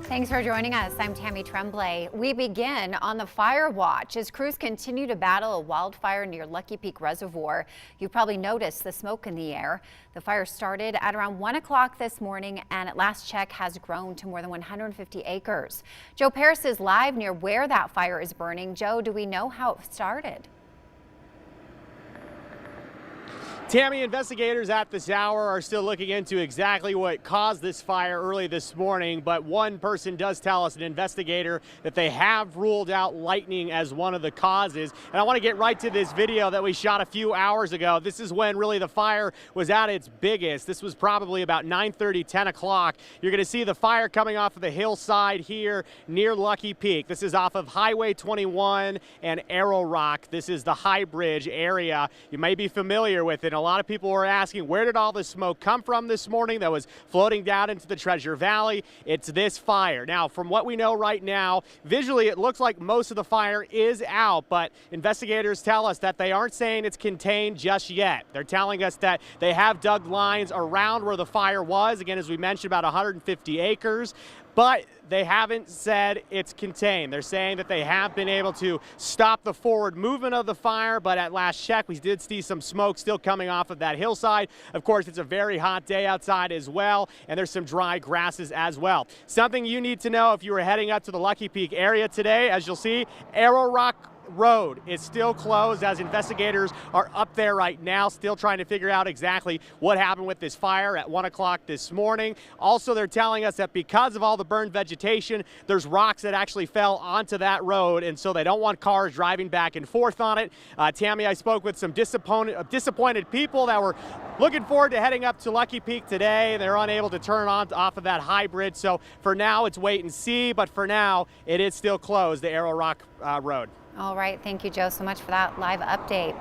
Thanks for joining us. I'm Tammy Tremblay. We begin on the fire watch as crews continue to battle a wildfire near Lucky Peak Reservoir. You probably noticed the smoke in the air. The fire started at around 1 o'clock this morning and at last check has grown to more than 150 acres. Joe Paris is live near where that fire is burning. Joe, do we know how it started? Tammy, investigators at this hour are still looking into exactly what caused this fire early this morning, but one person does tell us, an investigator, that they have ruled out lightning as one of the causes. And I want to get right to this video that we shot a few hours ago. This is when really the fire was at its biggest. This was probably about 9:30, 10 o'clock. You're going to see the fire coming off of the hillside here near Lucky Peak. This is off of Highway 21 and Arrow Rock. This is the High Bridge area. You may be familiar with it. A lot of people were asking, where did all this smoke come from this morning that was floating down into the Treasure Valley? It's this fire. Now, from what we know right now, visually it looks like most of the fire is out, but investigators tell us that they aren't saying it's contained just yet. They're telling us that they have dug lines around where the fire was. Again, as we mentioned, about 150 acres. But they haven't said it's contained. They're saying that they have been able to stop the forward movement of the fire, but at last check, we did see some smoke still coming off of that hillside. Of course, it's a very hot day outside as well, and there's some dry grasses as well. Something you need to know if you were heading up to the Lucky Peak area today, as you'll see, Arrow Rock Road is still closed as investigators are up there right now, still trying to figure out exactly what happened with this fire at 1 o'clock this morning. Also, they're telling us that because of all the burned vegetation, there's rocks that actually fell onto that road, and so they don't want cars driving back and forth on it. Tammy, I spoke with some disappointed people that were looking forward to heading up to Lucky Peak today. They're unable to turn on off of that high bridge, so for now it's wait and see, but for now it is still closed, the Arrow Rock Road. All right. Thank you, Joe, so much for that live update.